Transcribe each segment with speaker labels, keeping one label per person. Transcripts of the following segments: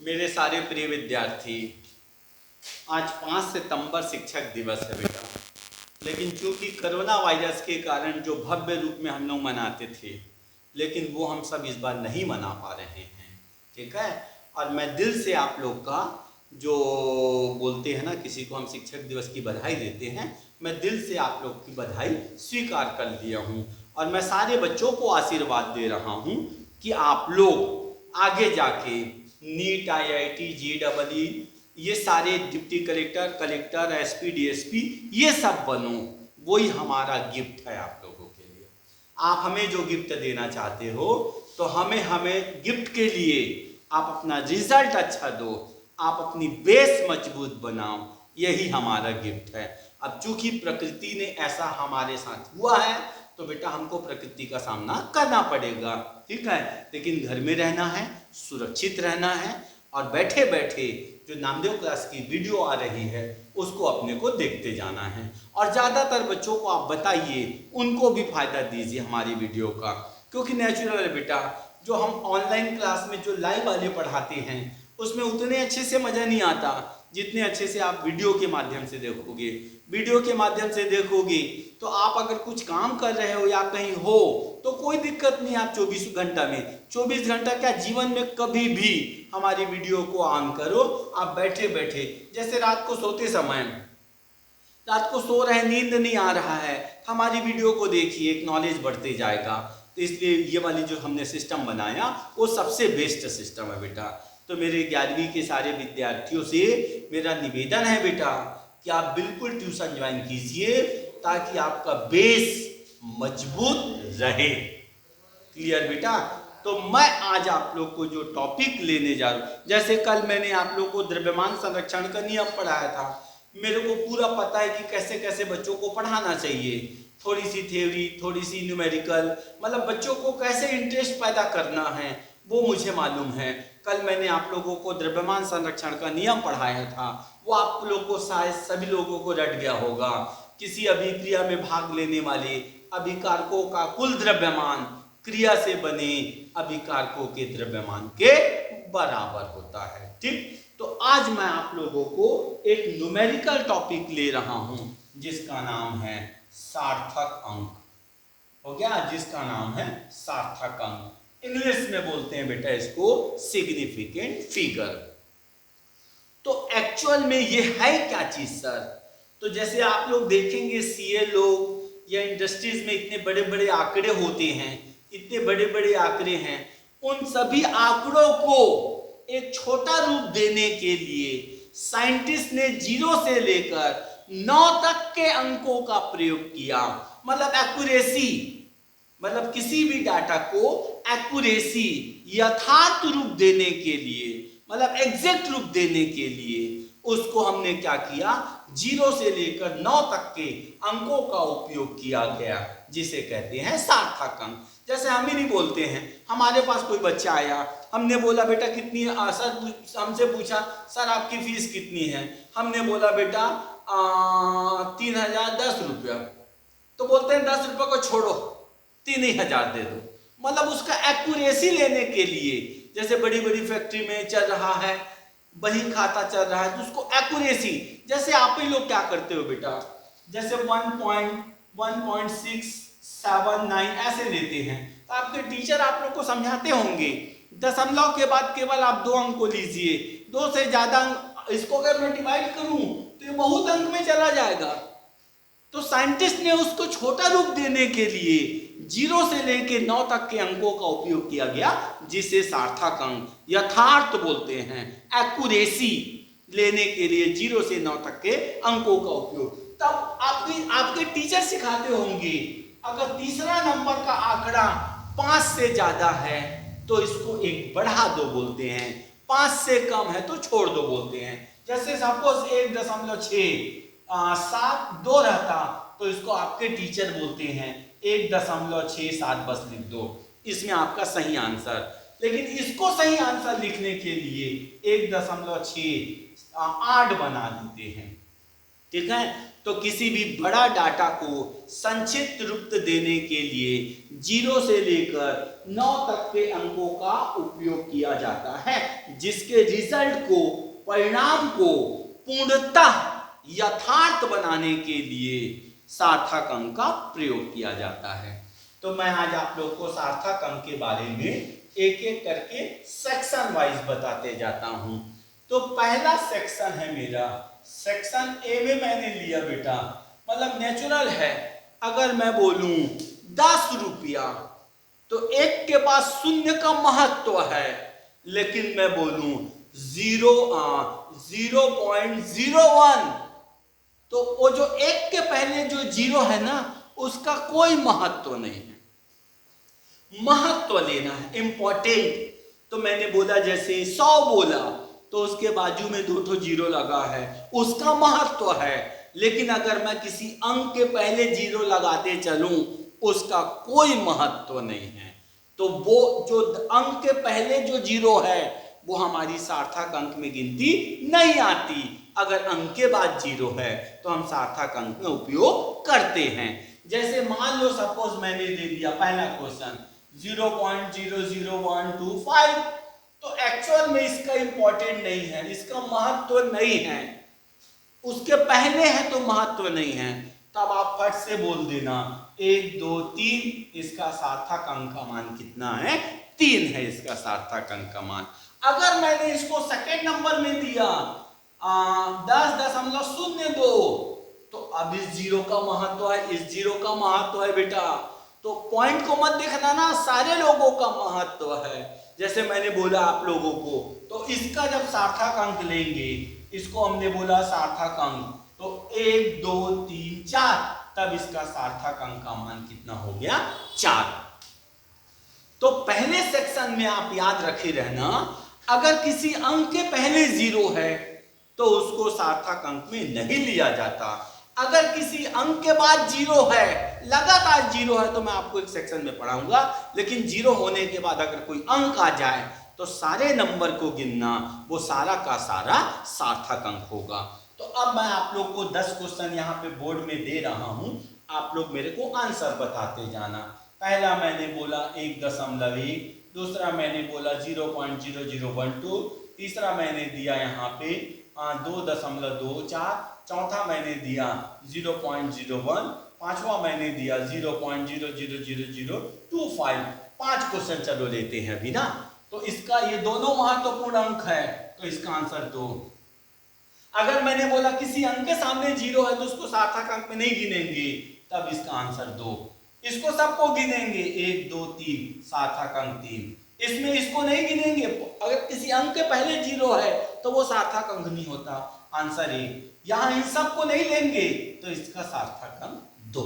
Speaker 1: मेरे सारे प्रिय विद्यार्थी, आज 5 सितंबर शिक्षक दिवस है बेटा। लेकिन चूंकि कोरोना वायरस के कारण जो भव्य रूप में हम लोग मनाते थे, लेकिन वो हम सब इस बार नहीं मना पा रहे हैं। ठीक है। और मैं दिल से आप लोग का जो बोलते हैं ना, किसी को हम शिक्षक दिवस की बधाई देते हैं, मैं दिल से आप लोग की बधाई स्वीकार कर लिया हूँ। और मैं सारे बच्चों को आशीर्वाद दे रहा हूँ कि आप लोग आगे जाके नीट, IIT, JEE, ये सारे deputy collector, collector, SP, DSP ये सब बनो। वही हमारा गिफ्ट है आप लोगों के लिए। आप हमें जो गिफ्ट देना चाहते हो तो हमें गिफ्ट के लिए आप अपना रिजल्ट अच्छा दो, आप अपनी बेस मजबूत बनाओ, यही हमारा गिफ्ट है। अब चूंकि प्रकृति ने ऐसा हमारे साथ हुआ है तो बेटा हमको प्रकृति का सामना करना पड़ेगा। ठीक है। लेकिन घर में रहना है, सुरक्षित रहना है और बैठे बैठे जो नामदेव क्लास की वीडियो आ रही है उसको अपने को देखते जाना है। और ज़्यादातर बच्चों को आप बताइए, उनको भी फायदा दीजिए हमारी वीडियो का। क्योंकि नेचुरल है बेटा, जो हम ऑनलाइन क्लास में जो लाइव वाले पढ़ाते हैं उसमें उतने अच्छे से मज़ा नहीं आता जितने अच्छे से आप वीडियो के माध्यम से देखोगे। वीडियो के माध्यम से देखोगे तो आप अगर कुछ काम कर रहे हो या कहीं हो तो कोई दिक्कत नहीं। आप 24 घंटा में 24 घंटा क्या, जीवन में कभी भी हमारी वीडियो को ऑन करो। आप बैठे बैठे, जैसे रात को सोते समय, रात को सो रहे, नींद नहीं आ रहा है, हमारी वीडियो को देखिए, एक नॉलेज बढ़ते जाएगा। तो इसलिए ये वाली जो हमने सिस्टम बनाया वो सबसे बेस्ट सिस्टम है बेटा। तो मेरे 11वीं के सारे विद्यार्थियों से मेरा निवेदन है बेटा कि आप बिल्कुल ट्यूशन ज्वाइन कीजिए ताकि आपका बेस मजबूत रहे। क्लियर बेटा। तो मैं आज आप लोग को जो टॉपिक लेने जा रहा हूं, जैसे कल मैंने आप लोग को द्रव्यमान संरक्षण का नियम पढ़ाया था, मेरे को पूरा पता है कि कैसे कैसे बच्चों को पढ़ाना चाहिए। थोड़ी सी थ्योरी, थोड़ी सी न्यूमेरिकल, मतलब बच्चों को कैसे इंटरेस्ट पैदा करना है वो मुझे मालूम है। कल मैंने आप लोगों को द्रव्यमान संरक्षण का नियम पढ़ाया था, वो आप लोग को शायद सभी लोगों को रट गया होगा। किसी अभिक्रिया में भाग लेने वाले अभिकारकों का कुल द्रव्यमान क्रिया से बने अभिकारकों के द्रव्यमान के बराबर होता है। ठीक। तो आज मैं आप लोगों को एक न्यूमेरिकल टॉपिक ले रहा हूं जिसका नाम है सार्थक अंक। हो गया, जिसका नाम है सार्थक अंक। इंग्लिश में बोलते हैं बेटा इसको सिग्निफिकेंट फिगर। तो एक्चुअल में ये है क्या चीज सर? तो जैसे आप लोग देखेंगे सीए लोग या इंडस्ट्रीज में इतने बड़े बड़े आंकड़े होते हैं, इतने बड़े बड़े आंकड़े हैं, उन सभी आंकड़ों को एक छोटा रूप देने के लिए साइंटिस्ट ने 0 से लेकर 9 तक के अंकों का प्रयोग किया। मतलब एक्यूरेसी, मतलब किसी भी डाटा को एक्यूरेसी, यथार्थ रूप देने के लिए, मतलब एग्जैक्ट रूप देने के लिए उसको हमने क्या किया, 0 से लेकर 9 तक के अंकों का उपयोग किया गया, जिसे कहते हैं सार्थक अंक। जैसे हम ही नहीं बोलते हैं, हमारे पास कोई बच्चा आया, हमने बोला बेटा कितनी, सर हमसे पूछा सर आपकी फीस कितनी है, हमने बोला बेटा 3010 रुपया। तो बोलते हैं 10 रुपये को छोड़ो 3000 दे दो। मतलब उसका एक्यूरेसी लेने के लिए, जैसे बड़ी बड़ी फैक्ट्री में चल रहा है, बही खाता चल रहा है, तो उसको एक्यूरेसी, जैसे आप ही लोग क्या करते हो बेटा, जैसे 1.679 ऐसे लेते हैं, तो आपके टीचर आप लोग को समझाते होंगे दशमलव के बाद केवल आप 2 अंक को लीजिए, 2 से ज्यादा अंक, इसको अगर मैं डिवाइड करूं तो ये बहुत अंक में चला जाएगा। तो साइंटिस्ट ने उसको छोटा रूप देने के लिए 0 से लेकर 9 तक के अंकों का उपयोग किया गया, जिसे सार्थक अंक, यथार्थ बोलते हैं, एक्यूरेसी लेने के लिए 0 से 9 तक के अंकों का उपयोग। तब आपके टीचर सिखाते होंगे अगर तीसरा नंबर का आंकड़ा 5 से ज्यादा है तो इसको एक बढ़ा दो बोलते हैं, 5 से कम है तो छोड़ दो बोलते हैं। जैसे सपोज 1.672 रहता तो इसको आपके टीचर बोलते हैं 1.67, बस लिख दो, इसमें आपका सही आंसर। लेकिन इसको सही आंसर लिखने के लिए 1.68 बना देते हैं। ठीक है। तो किसी भी बड़ा डाटा को संक्षिप्त रूप देने के लिए 0 से लेकर 9 तक के अंकों का उपयोग किया जाता है, जिसके रिजल्ट को, परिणाम को पूर्णतः यथार्थ बनाने के लिए सार्थक अंक का प्रयोग किया जाता है। तो मैं आज आप लोग को सार्थक अंक के बारे में एक एक करके सेक्शन वाइज बताते जाता हूं। तो पहला सेक्शन है मेरा, सेक्शन ए में मैंने लिया बेटा, मतलब नेचुरल है। अगर मैं बोलूं 10 रुपया तो एक के पास शून्य का महत्व है, लेकिन मैं बोलूं 0.01 तो वो जो एक के पहले जो 0 है ना, उसका कोई महत्व नहीं है। महत्व लेना है, इंपॉर्टेंट। तो मैंने बोला जैसे 100 बोला तो उसके बाजू में 2 0 लगा है, उसका महत्व है। लेकिन अगर मैं किसी अंक के पहले 0 लगाते चलूं, उसका कोई महत्व नहीं है। तो वो जो अंक के पहले जो 0 है वो हमारी सार्थक अंक में गिनती नहीं आती। अगर अंक के बाद 0 है तो हम सार्थक अंक में उपयोग करते हैं। जैसे मान लो सपोज मैंने दे दिया पहला क्वेश्चन 0.00125, तो एक्चुअल में इसका इंपॉर्टेंट नहीं है, इसका महत्व नहीं है। उसके पहले है तो महत्व नहीं है, तब आप फट से बोल देना 1 2 3, इसका सार्थक अंक का मान कितना है? 3 है इसका सार्थक अंक का मान। अगर मैंने इसको सेकेंड नंबर में दिया 10.02, तो अब इस 0 का महत्व है, इस 0 का महत्व है बेटा। तो पॉइंट को मत देखना ना, सारे लोगों का महत्व है। जैसे मैंने बोला आप लोगों को, तो इसका जब सार्थक अंक लेंगे, इसको हमने बोला सार्थक अंक, तो 1 2 3 4, तब इसका सार्थक अंक का मान कितना हो गया? 4। तो पहले सेक्शन में आप याद रखे रहना, अगर किसी अंक के पहले 0 है तो उसको सार्थक अंक में नहीं लिया जाता। अगर किसी अंक के बाद 0 है, लगातार 0 है, तो मैं आपको एक सेक्शन में पढ़ाऊंगा, लेकिन 0 होने के बाद अगर कोई अंक आ जाए तो सारे नंबर को गिनना, वो सारा का सारा सार्थक अंक होगा। तो अब मैं आप लोग को 10 क्वेश्चन यहाँ पे बोर्ड में दे रहा हूं, आप लोग मेरे को आंसर बताते जाना। पहला मैंने बोला 1.1, दूसरा मैंने बोला 0.0012, तीसरा मैंने दिया यहाँ पे 2.24, चौथा मैंने दिया 0.01, पांचवा मैंने दिया 0.00025। 5 क्वेश्चन चलो लेते हैं अभी ना। तो इसका ये दोनों महत्वपूर्ण अंक है, तो इसका आंसर 2। अगर मैंने बोला किसी अंक के सामने 0 है तो उसको सार्थक अंक में नहीं गिनेंगे, तब इसका आंसर 2। इसको सबको गिनेंगे 1 2 3, सार्थक अंक 3। इसमें इसको नहीं गिनेंगे, अगर किसी अंक के पहले 0 है तो वो सार्थक अंक नहीं होता, आंसर 1। यहां इन सबको नहीं लेंगे तो इसका सार्थक अंक 2।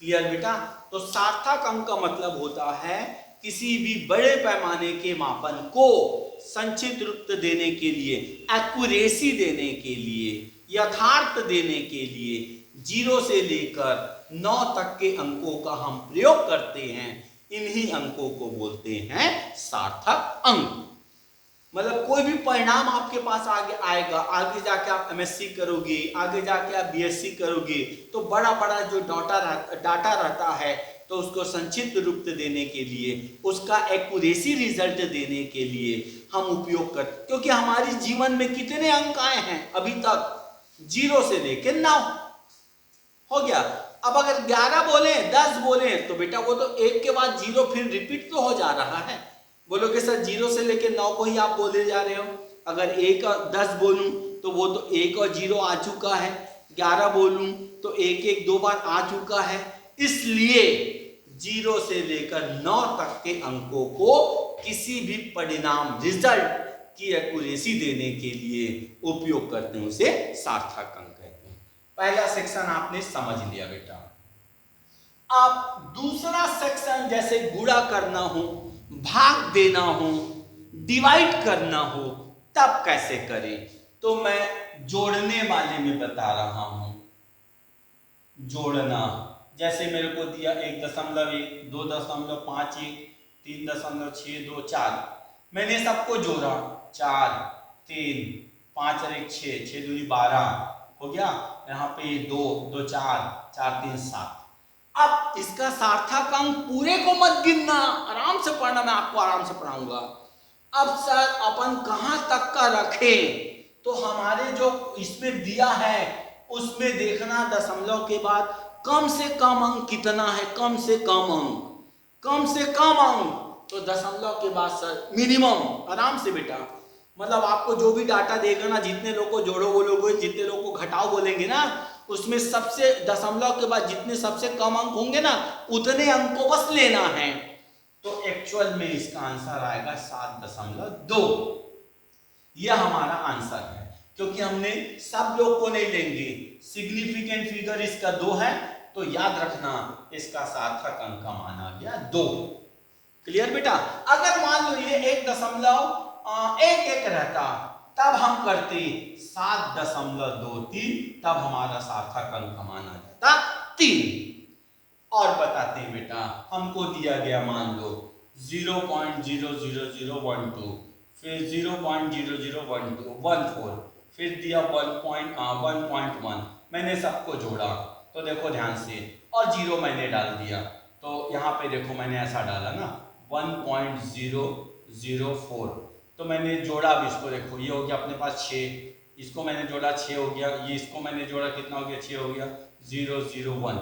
Speaker 1: क्लियर बेटा? तो सार्थक अंक का मतलब होता है किसी भी बड़े पैमाने के मापन को संक्षिप्त रूप देने के लिए, एक्यूरेसी देने के लिए, यथार्थ देने के लिए 0 से लेकर 9 तक के अंकों का हम प्रयोग करते हैं। इन्हीं अंकों को बोलते हैं सार्थक अंक। मतलब कोई भी परिणाम आपके पास आगे आएगा, आगे जाके आप एमएससी करोगे, आगे जाके आप बीएससी करोगे, तो बड़ा बड़ा जो डाटा रहता है, तो उसको संक्षिप्त रूप देने के लिए, उसका एक्यूरेसी रिजल्ट देने के लिए हम उपयोग कर, क्योंकि हमारे जीवन में कितने अंक आए हैं अभी तक? 0 से लेकर 9 हो गया। अब अगर 11 बोले, 10 बोले, तो बेटा वो तो एक के बाद 0 फिर रिपीट तो हो जा रहा है। बोलोगे सर 0 से लेकर 9 को ही आप बोले जा रहे हो। अगर 1 और 10 बोलूं तो वो तो 1 और 0 आ चुका है, 11 बोलूं तो 1 1 2 बार आ चुका है। इसलिए 0 से लेकर 9 तक के अंकों को किसी भी परिणाम, रिजल्ट की एक्यूरेसी देने के लिए उपयोग करते हैं, उसे सार्थक अंक कहते हैं। पहला सेक्शन आपने समझ लिया बेटा। अब दूसरा सेक्शन, जैसे गुणा करना हो, भाग देना हो, डिवाइड करना हो, तब कैसे करें? तो मैं जोड़ने वाले में बता रहा हूं। जोड़ना, जैसे मेरे को दिया 1.1, 2.51, 3.624, 4, मैंने सबको जोड़ा, 4 3 5 और 1 6, 6 दूनी 12 हो गया। यहाँ पे 2 2 4 4 3 7। अब इसका सार्थक अंक पूरे को मत गिनना, आराम से पढ़ना, मैं आपको आराम से पढ़ाऊंगा। अब सर अपन कहां तक का रखें, तो हमारे जो इसमें दिया है उसमें देखना दशमलव के बाद कम से कम अंक कितना है, कम से कम अंक, कम से कम अंक। तो दशमलव के बाद सर मिनिमम, आराम से बेटा, मतलब आपको जो भी डाटा देगा ना, जितने लोग को जोड़ो बोलोगे, जितने लोग को घटाओ बोलेंगे ना, उसमें सबसे दशमलव के बाद जितने सबसे कम अंक होंगे ना, उतने अंक को बस लेना है। तो एक्चुअल में इसका आंसर आएगा 7.2। यह हमारा आंसर है, क्योंकि हमने सब लोग को नहीं लेंगे। सिग्निफिकेंट फिगर इसका 2 है, तो याद रखना इसका सार्थक अंक का मान आ गया 2। क्लियर बेटा। अगर मान लो ये 1.11 रहता, तब हम करते 7.23, तब हमारा सार्थक अंक का मान आ जाता 3। और बताते हैं बेटा, हमको दिया गया मान लो 0.00012, फिर 0.001214, फिर दिया 1.1, मैंने सबको जोड़ा, तो देखो ध्यान से, और 0 मैंने डाल दिया। तो यहाँ पे देखो मैंने ऐसा डाला ना 1.004, तो मैंने जोड़ा। अब इसको देखो, ये हो गया अपने पास 6, इसको मैंने जोड़ा 6 हो गया, ये इसको मैंने जोड़ा कितना हो गया 6 हो गया, 001।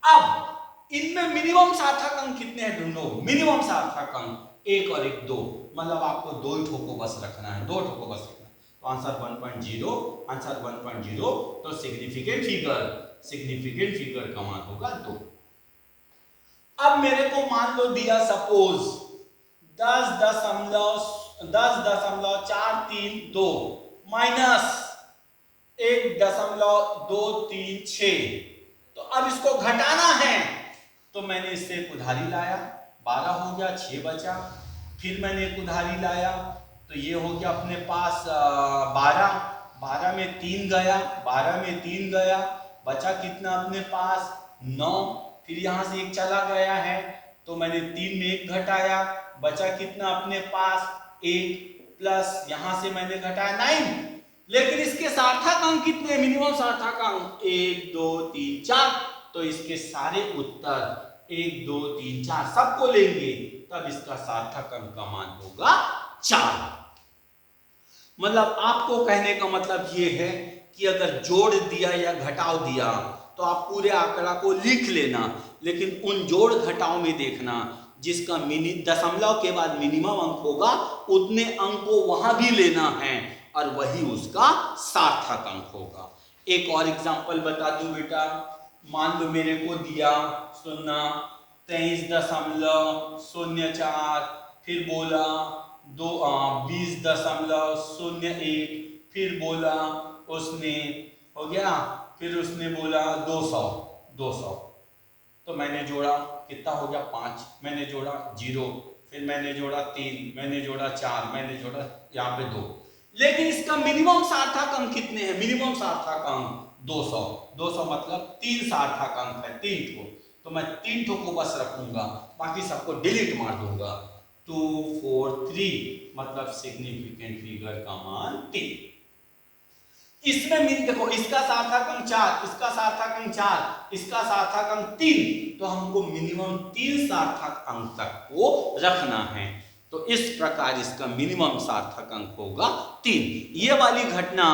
Speaker 1: अब इनमें मिनिमम सार्थक अंक कितने हैं ढूंढो। मिनिमम सार्थक अंक 1 और 1 2, मतलब आपको 2 ही ठोको बस रखना है, 2 ठोको बस रखना है। तो आंसर 1.0, आंसर 1.0। तो सिग्निफिकेंट फिगर का मान होगा 2। अब मेरे को मान लो दिया सपोज 10.432 माइनस 1.236, तो अब इसको घटाना है, तो मैंने इससे एक उधारी लाया, 12 हो गया, 6 बचा। फिर मैंने एक उधारी लाया, तो ये हो गया अपने पास 12 में 3 गया, 12 में 3 गया, बचा कितना अपने पास 9। फिर यहाँ से एक चला गया है, तो मैंने 3 में 1 घटाया, बचा कितना अपने पास 1, प्लस यहाँ से मैंने घटाया 9। लेकिन इसके सार्थक अंक कितने, मिनिमम सार्थक अंक 1 2 3 4, तो इसके सारे उत्तर 1 2 3 4 सबको लेंगे, तब इसका सार्थक अंक का मान होगा 4। मतलब आपको कहने का मतलब ये है कि अगर जोड़ दिया या घटाव दिया तो आप पूरे आंकड़ा को लिख लेना, लेकिन उन जोड़ घटाव में देखना जिसका दशमलव के बाद मिनिमम अंक होगा, उतने अंक को वहां भी लेना है, और वही उसका सार्थक अंक होगा। एक और एग्जांपल बता दूं बेटा, मान लो मेरे को दिया 23.04, फिर बोला 20.01, फिर बोला उसने, हो गया, फिर उसने बोला 200, तो मैंने जोड़ा, कितना हो गया 5, मैंने जोड़ा 0, फिर मैंने जोड़ा 3, मैंने जोड़ा 4, मैंने जोड़ा यहाँ पे 2। लेकिन इसका मिनिमम सार्थक अंक कितने हैं, मिनिमम सार्थक अंक 200 मतलब 3 सार्थक अंक है, 3 ठो, तो मैं 3 ठो को बस रखूंगा, बाकी सबको डिलीट मार दूंगा। 243 मतलब सिग्निफिकेंट फिगर का मान 3। इसमें देखो, इसका सार्थक अंक 4, इसका सार्थक अंक 4, इसका सार्थक अंक 3, तो हमको मिनिमम 3 सार्थक अंक तक को रखना है। तो इस प्रकार इसका मिनिमम सार्थक अंक होगा 3। ये वाली घटना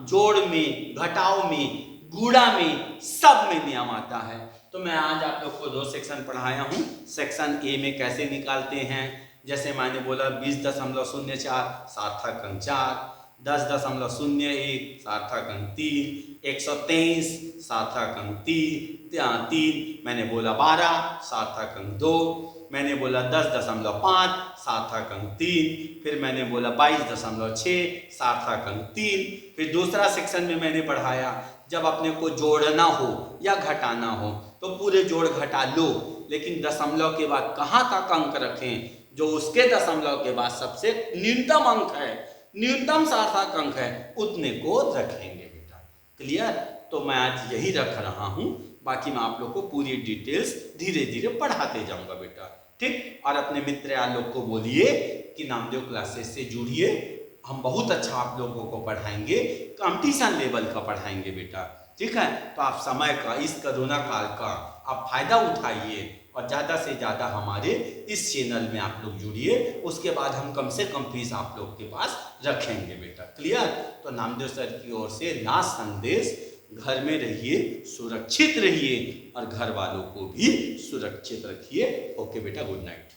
Speaker 1: जोड़ में, घटाव में, गुणा में, सब में नियम आता है। तो मैं आज आप लोग को 2 सेक्शन पढ़ाया हूं। सेक्शन ए में कैसे निकालते हैं, जैसे मैंने बोला 20.04 सार्थक अंक 4, 10.01 सार्थक अंक 3, 123 सार्थक अंक 3, मैंने बोला 12 सार्थक अंक 2, मैंने बोला 10.5 सार्थक अंक 3, फिर मैंने बोला 22.6 सार्थक अंक 3। फिर दूसरा सेक्शन में मैंने पढ़ाया जब अपने को जोड़ना हो या घटाना हो तो पूरे जोड़ घटा लो, लेकिन दशमलव के बाद कहाँ तक अंक रखें, जो उसके दशमलव के बाद सबसे न्यूनतम अंक है, न्यूनतम सार्थक अंक है, उतने को रखेंगे बेटा। क्लियर। तो मैं आज यही रख रहा हूं, बाकी मैं आप लोग को पूरी डिटेल्स धीरे धीरे पढ़ाते जाऊंगा बेटा, ठीक। और अपने मित्र यार लोग को बोलिए कि नामदेव क्लासेस से जुड़िए, हम बहुत अच्छा आप लोगों को पढ़ाएंगे, कंपटीशन लेवल का पढ़ाएंगे बेटा, ठीक है। तो आप समय का, इस कोरोना काल का आप फायदा उठाइए और ज़्यादा से ज़्यादा हमारे इस चैनल में आप लोग जुड़िए। उसके बाद हम कम से कम फीस आप लोग के पास रखेंगे बेटा, क्लियर। तो नामदेव सर की ओर से लास्ट संदेश, घर में रहिए, सुरक्षित रहिए और घर वालों को भी सुरक्षित रखिए। ओके बेटा, गुड नाइट।